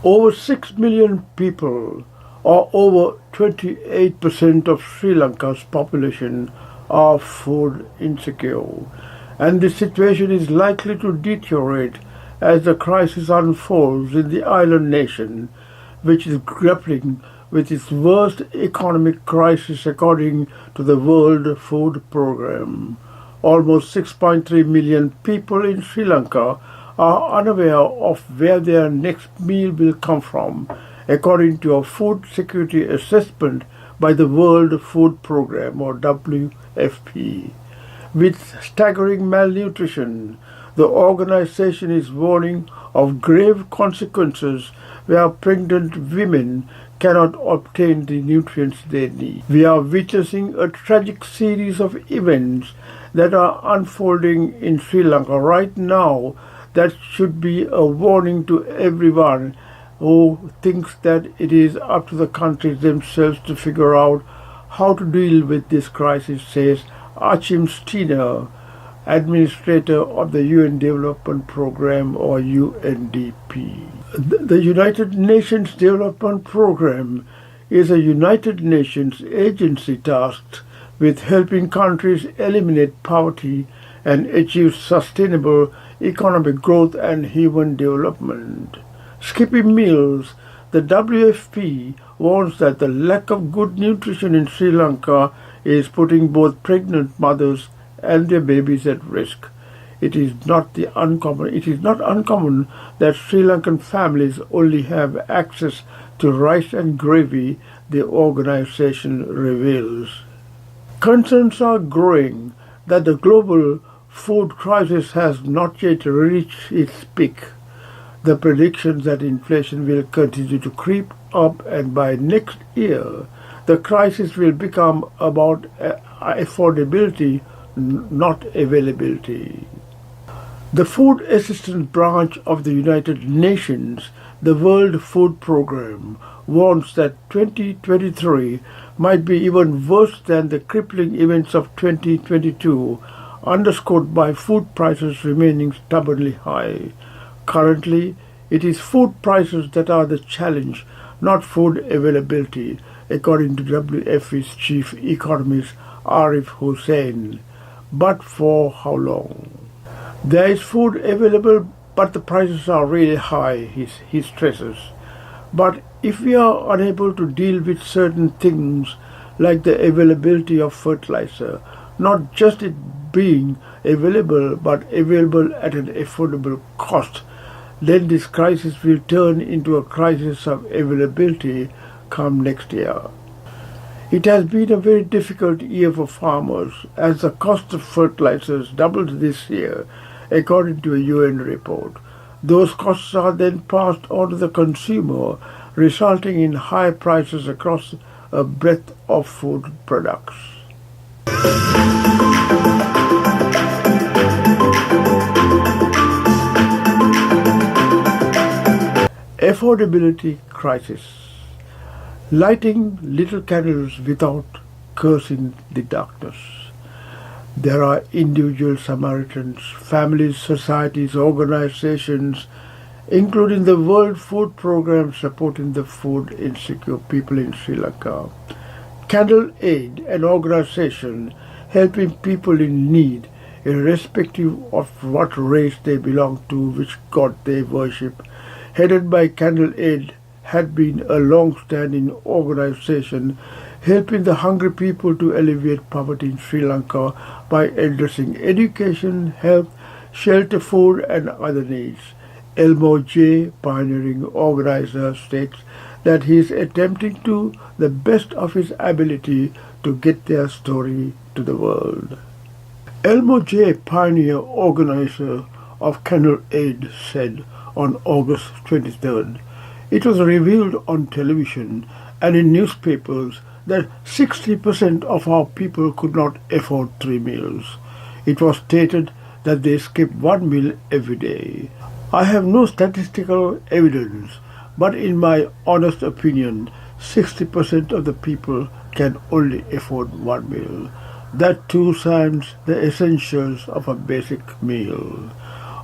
Over 6 million people, or over 28% of Sri Lanka's population, are food insecure, and the situation is likely to deteriorate as the crisis unfolds in the island nation, which is grappling with its worst economic crisis according to the World Food Programme. Almost 6.3 million people in Sri Lanka are unaware of where their next meal will come from, according to a food security assessment by the World Food Programme, or WFP. With staggering malnutrition, the organization is warning of grave consequences where pregnant women cannot obtain the nutrients they need. We are witnessing a tragic series of events that are unfolding in Sri Lanka right now that should be a warning to everyone who thinks that it is up to the countries themselves to figure out how to deal with this crisis, says Achim Steiner, administrator of the UN Development Programme, or UNDP. The United Nations Development Programme is a United Nations agency tasked with helping countries eliminate poverty and achieve sustainable economic growth and human development. Skipping meals, the WFP warns that the lack of good nutrition in Sri Lanka is putting both pregnant mothers and their babies at risk. It is not uncommon that Sri Lankan families only have access to rice and gravy, the organization reveals. Concerns are growing that the global food crisis has not yet reached its peak. The predictions that inflation will continue to creep up, and by next year the crisis will become about affordability, not availability. The Food Assistance Branch of the United Nations, the World Food Programme, warns that 2023 might be even worse than the crippling events of 2022, underscored by food prices remaining stubbornly high. Currently, it is food prices that are the challenge, not food availability, according to WFP's chief economist Arif Hussain. But for how long? There is food available, but the prices are really high, he stresses. But if we are unable to deal with certain things like the availability of fertilizer, not just it being available but available at an affordable cost, then this crisis will turn into a crisis of availability come next year. It has been a very difficult year for farmers as the cost of fertilizers doubled this year, according to a UN report. Those costs are then passed on to the consumer, resulting in high prices across a breadth of food products. Affordability crisis. Lighting little candles without cursing the darkness. There are individual Samaritans, families, societies, organizations, including the World Food Programme supporting the food insecure people in Sri Lanka. Candle Aid, an organization helping people in need, irrespective of what race they belong to, which god they worship, headed by Candle Aid, had been a long-standing organization helping the hungry people to alleviate poverty in Sri Lanka by addressing education, health, shelter, food and other needs. Elmo J., pioneering organizer, states that he is attempting to the best of his ability to get their story to the world. Elmo J., pioneer organizer of Candle Aid, said on August 23rd, it was revealed on television and in newspapers that 60% of our people could not afford 3 meals. It was stated that they skip 1 meal every day. I have no statistical evidence, but in my honest opinion, 60% of the people can only afford 1 meal. That too signs the essentials of a basic meal.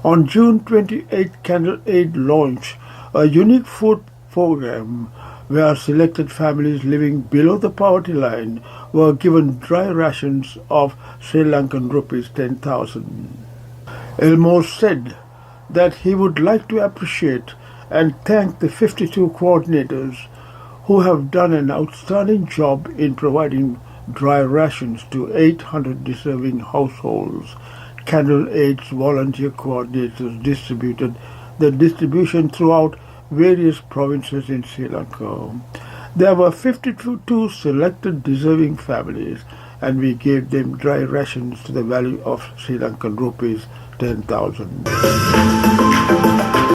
On June 28, Candle Aid launched a unique food program where selected families living below the poverty line were given dry rations of Sri Lankan rupees 10,000. Elmo said that he would like to appreciate and thank the 52 coordinators who have done an outstanding job in providing dry rations to 800 deserving households. Candle Aid's volunteer coordinators distributed the distribution throughout various provinces in Sri Lanka. There were 52 selected deserving families, and we gave them dry rations to the value of Sri Lankan rupees 10,000.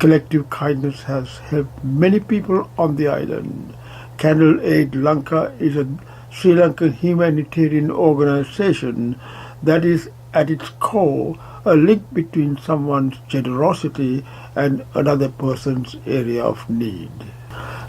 Collective kindness has helped many people on the island. Candle Aid Lanka is a Sri Lankan humanitarian organization that is at its core a link between someone's generosity and another person's area of need.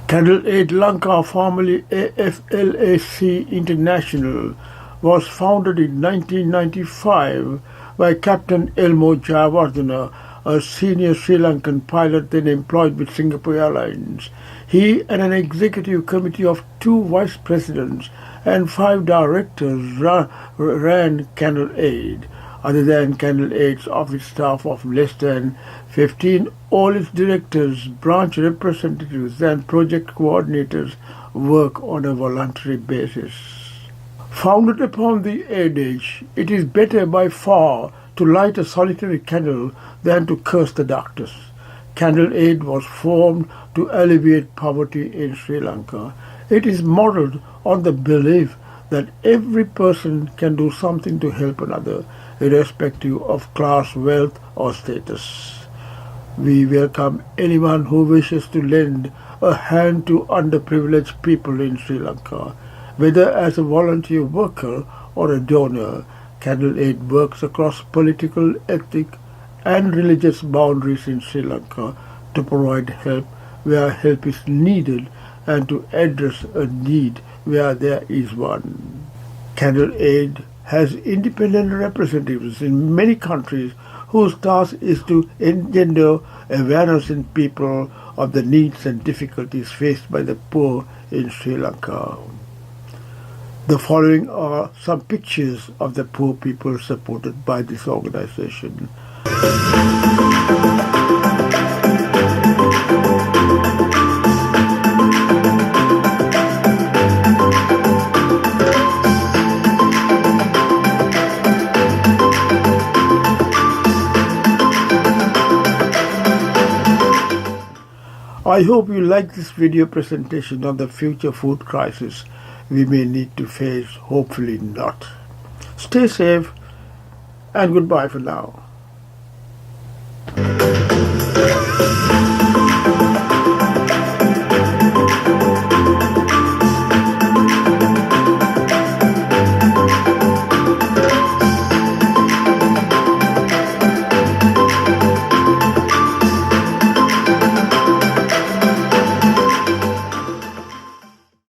Candle Aid Lanka, formerly AFLAC International, was founded in 1995 by Captain Elmo Jayawardena, a senior Sri Lankan pilot then employed with Singapore Airlines. He and an executive committee of 2 vice presidents and 5 directors ran Candle Aid. Other than Candle Aid's office staff of less than 15, all its directors, branch representatives and project coordinators work on a voluntary basis. Founded upon the adage, it is better by far to light a solitary candle than to curse the darkness. Candle Aid was formed to alleviate poverty in Sri Lanka. It is modeled on the belief that every person can do something to help another, irrespective of class, wealth or status. We welcome anyone who wishes to lend a hand to underprivileged people in Sri Lanka. Whether as a volunteer worker or a donor, Candle Aid works across political, ethnic and religious boundaries in Sri Lanka to provide help where help is needed and to address a need where there is one. Candle Aid has independent representatives in many countries whose task is to engender awareness in people of the needs and difficulties faced by the poor in Sri Lanka. The following are some pictures of the poor people supported by this organization. I hope you like this video presentation on the future food crisis we may need to face, hopefully not. Stay safe and goodbye for now.